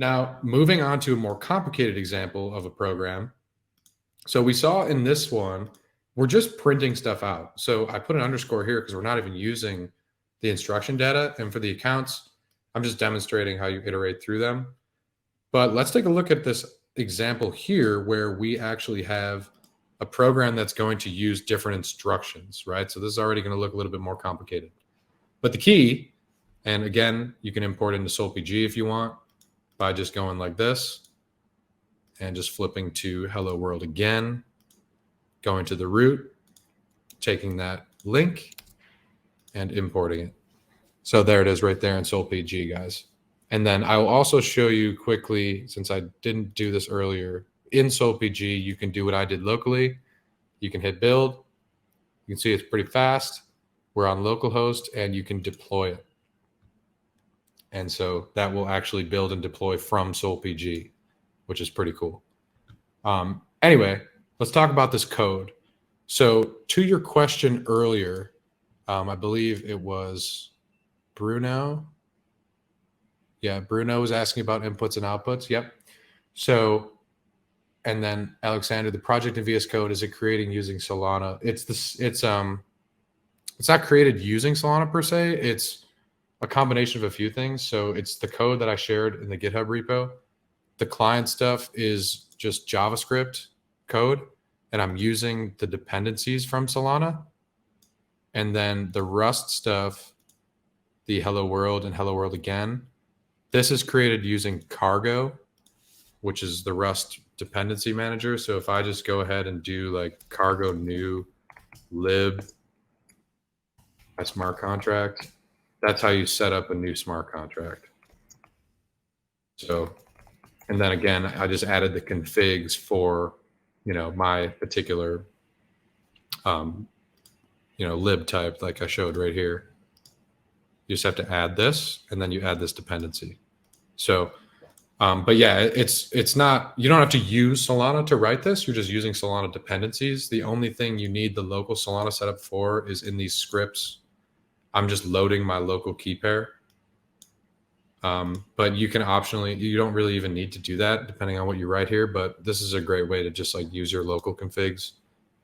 Now, moving on to a more complicated example of a program. So we saw in this one, we're just printing stuff out. So I put an underscore here because we're not even using the instruction data. And for the accounts, I'm just demonstrating how you iterate through them. But let's take a look at this example here where we actually have a program that's going to use different instructions, right? So this is already going to look a little bit more complicated. But the key, and again, you can import into SolPG if you want by just going like this and just flipping to hello world again, going to the root, taking that link and importing it. So there it is right there in SolPG, guys. And then I will also show you quickly, since I didn't do this earlier, in SolPG, you can do what I did locally. You can hit build. You can see it's pretty fast. We're on localhost and you can deploy it. And so that will actually build and deploy from SolPG, which is pretty cool. Anyway, let's talk about this code. So to your question earlier, I believe it was Bruno. Yeah, Bruno was asking about inputs and outputs. Yep. So, and then Alexander, the project in VS Code, is it creating using Solana? It's not created using Solana per se. It's a combination of a few things. So it's the code that I shared in the GitHub repo. The client stuff is just JavaScript code, and I'm using the dependencies from Solana. And then the Rust stuff, the hello world and hello world again, this is created using Cargo, which is the Rust dependency manager. So if I just go ahead and do like Cargo new lib my smart contract, that's how you set up a new smart contract. So, and then again, I just added the configs for, my particular, lib type, like I showed right here. You just have to add this, and then you add this dependency. So, but yeah, it's not, you don't have to use Solana to write this. You're just using Solana dependencies. The only thing you need the local Solana setup for is in these scripts. I'm just loading my local key pair. But you can optionally, you don't really even need to do that depending on what you write here, but this is a great way to just like use your local configs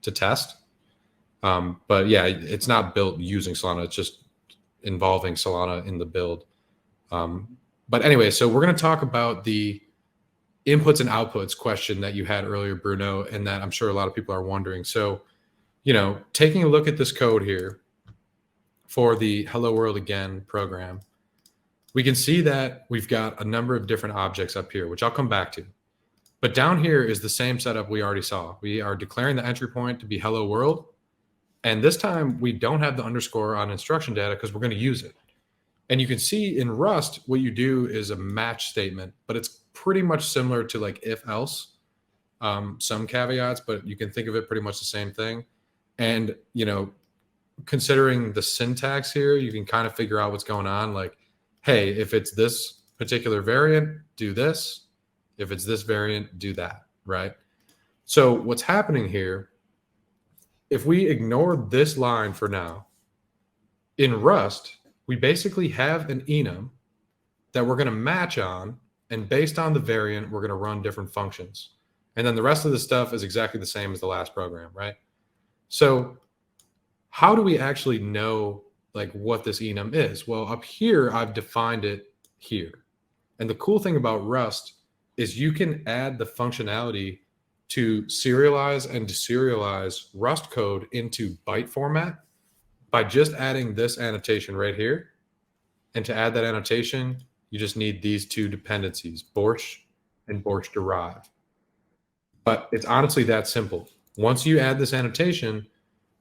to test. But yeah, it's not built using Solana. It's just involving Solana in the build. But anyway, so we're going to talk about the inputs and outputs question that you had earlier, Bruno, and that I'm sure a lot of people are wondering. So, taking a look at this code here for the Hello World Again program, we can see that we've got a number of different objects up here, which I'll come back to. But down here is the same setup we already saw. We are declaring the entry point to be hello world. And this time we don't have the underscore on instruction data because we're going to use it. And you can see in Rust, what you do is a match statement, but it's pretty much similar to like if else, some caveats, but you can think of it pretty much the same thing. And, considering the syntax here, you can kind of figure out what's going on. Like, hey, if it's this particular variant, do this. If it's this variant, do that, right? So what's happening here, if we ignore this line for now, in Rust, we basically have an enum that we're going to match on, and based on the variant, we're going to run different functions. And then the rest of the stuff is exactly the same as the last program, right? So how do we actually know like what this enum is? Well, up here, I've defined it here. And the cool thing about Rust is you can add the functionality to serialize and deserialize Rust code into byte format by just adding this annotation right here. And to add that annotation, you just need these two dependencies, Borscht and Borscht derive. But it's honestly that simple. Once you add this annotation,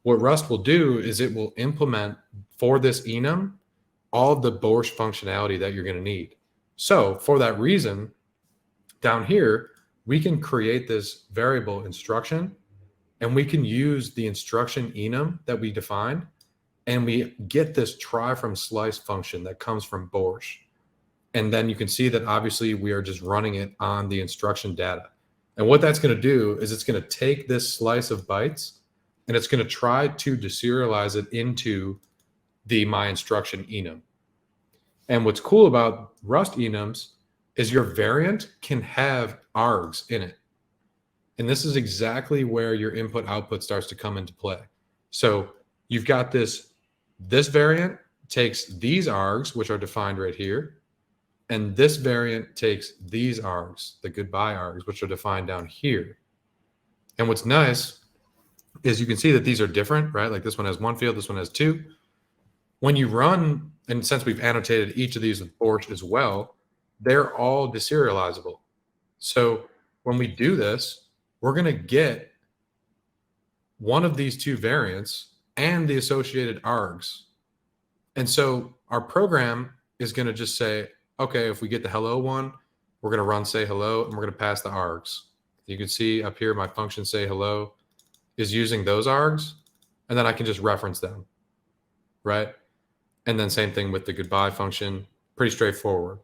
what Rust will do is it will implement for this enum all of the Borscht functionality that you're going to need. So for that reason, down here, we can create this variable instruction, and we can use the instruction enum that we defined, and we get this try from slice function that comes from Borscht. And then you can see that obviously we are just running it on the instruction data. And what that's going to do is it's going to take this slice of bytes and it's going to try to deserialize it into the my instruction enum. And what's cool about Rust enums is your variant can have args in it. And this is exactly where your input output starts to come into play. So you've got this variant takes these args, which are defined right here, and this variant takes these args, the goodbye args, which are defined down here. And what's nice is you can see that these are different, right? Like this one has one field, this one has two. When you run, and since we've annotated each of these with Borscht as well, they're all deserializable. So when we do this, we're going to get one of these two variants and the associated args. And so our program is going to just say, okay, if we get the hello one, we're going to run say hello, and we're going to pass the args. You can see up here, my function say hello is using those args, and then I can just reference them, right? And then same thing with the goodbye function, pretty straightforward.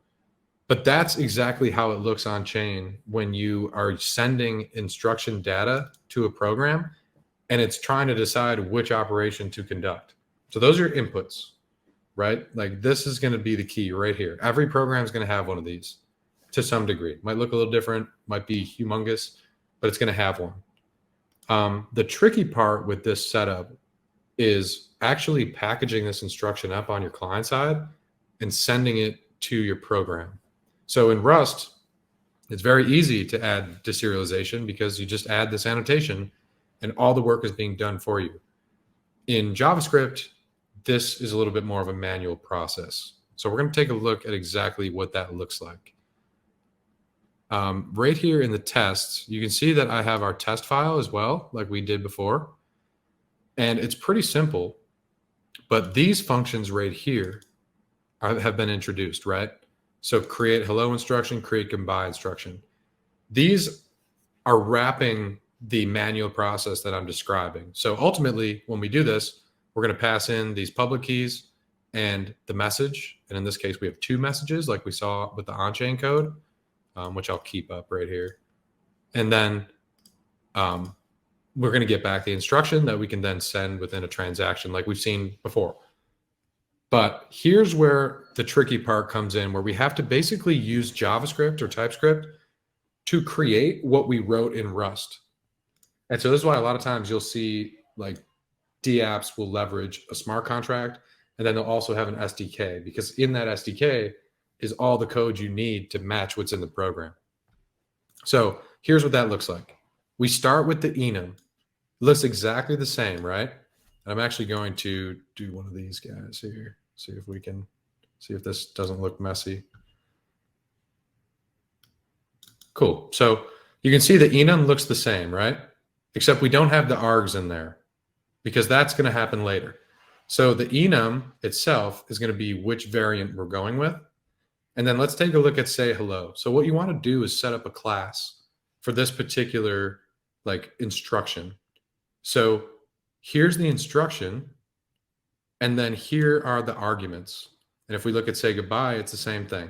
But that's exactly how it looks on chain when you are sending instruction data to a program and it's trying to decide which operation to conduct. So those are your inputs, right? Like this is going to be the key right here. Every program is going to have one of these to some degree. Might look a little different, might be humongous, but it's going to have one. The tricky part with this setup is actually packaging this instruction up on your client side and sending it to your program. So in Rust, it's very easy to add deserialization because you just add this annotation and all the work is being done for you. In JavaScript, this is a little bit more of a manual process. So we're going to take a look at exactly what that looks like. Right here in the tests, you can see that I have our test file as well, like we did before. And it's pretty simple, but these functions right here have been introduced, right? So create hello instruction, create goodbye instruction. These are wrapping the manual process that I'm describing. So ultimately, when we do this, we're going to pass in these public keys and the message. And in this case, we have two messages like we saw with the on-chain code, which I'll keep up right here. And then we're going to get back the instruction that we can then send within a transaction like we've seen before. But here's where the tricky part comes in, where we have to basically use JavaScript or TypeScript to create what we wrote in Rust. And so this is why a lot of times you'll see like dApps will leverage a smart contract, and then they'll also have an SDK, because in that SDK is all the code you need to match what's in the program. So here's what that looks like. We start with the enum. It looks exactly the same, right? And I'm actually going to do one of these guys here. See if we can see if this doesn't look messy. Cool. So you can see the enum looks the same, right? Except we don't have the args in there because that's going to happen later. So the enum itself is going to be which variant we're going with. And then let's take a look at say hello. So what you want to do is set up a class for this particular like instruction. So here's the instruction, and then here are the arguments. And if we look at say goodbye, it's the same thing.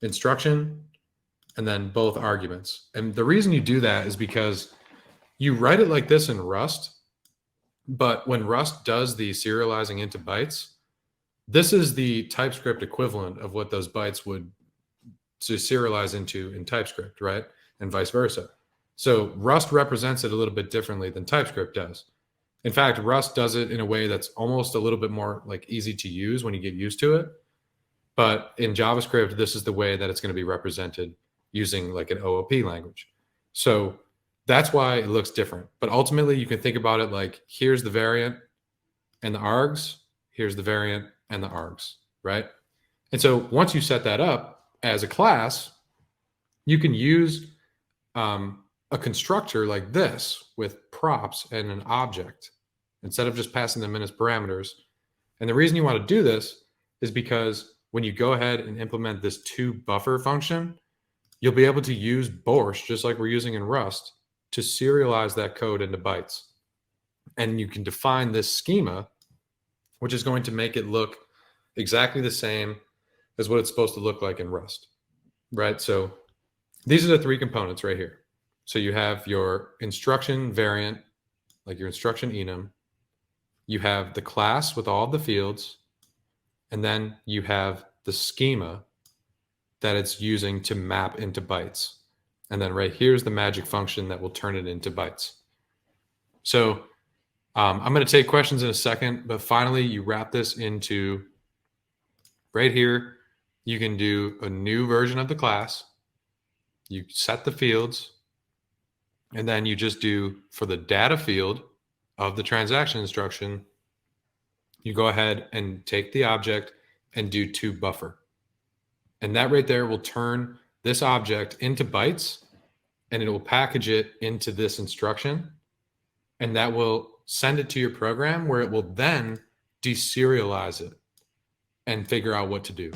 Instruction, and then both arguments. And the reason you do that is because you write it like this in Rust, but when Rust does the serializing into bytes, this is the TypeScript equivalent of what those bytes would serialize into in TypeScript, right? And vice versa. So Rust represents it a little bit differently than TypeScript does. In fact, Rust does it in a way that's almost a little bit more like easy to use when you get used to it. But in JavaScript, this is the way that it's going to be represented using like an OOP language. So that's why it looks different. But ultimately, you can think about it like here's the variant and the args, here's the variant and the args, right? And so once you set that up as a class, you can use a constructor like this with props and an object instead of just passing them in as parameters. And the reason you want to do this is because when you go ahead and implement this toBuffer function, you'll be able to use Borscht, just like we're using in Rust, to serialize that code into bytes. And you can define this schema, which is going to make it look exactly the same as what it's supposed to look like in Rust, right? So these are the three components right here. So you have your instruction variant, like your instruction enum. You have the class with all the fields. And then you have the schema, that it's using to map into bytes. And then right here's the magic function that will turn it into bytes. So I'm going to take questions in a second, but finally you wrap this into right here. You can do a new version of the class. You set the fields, and then you just do for the data field of the transaction instruction, you go ahead and take the object and do toBuffer. And that right there will turn this object into bytes, and it will package it into this instruction. And that will send it to your program where it will then deserialize it and figure out what to do.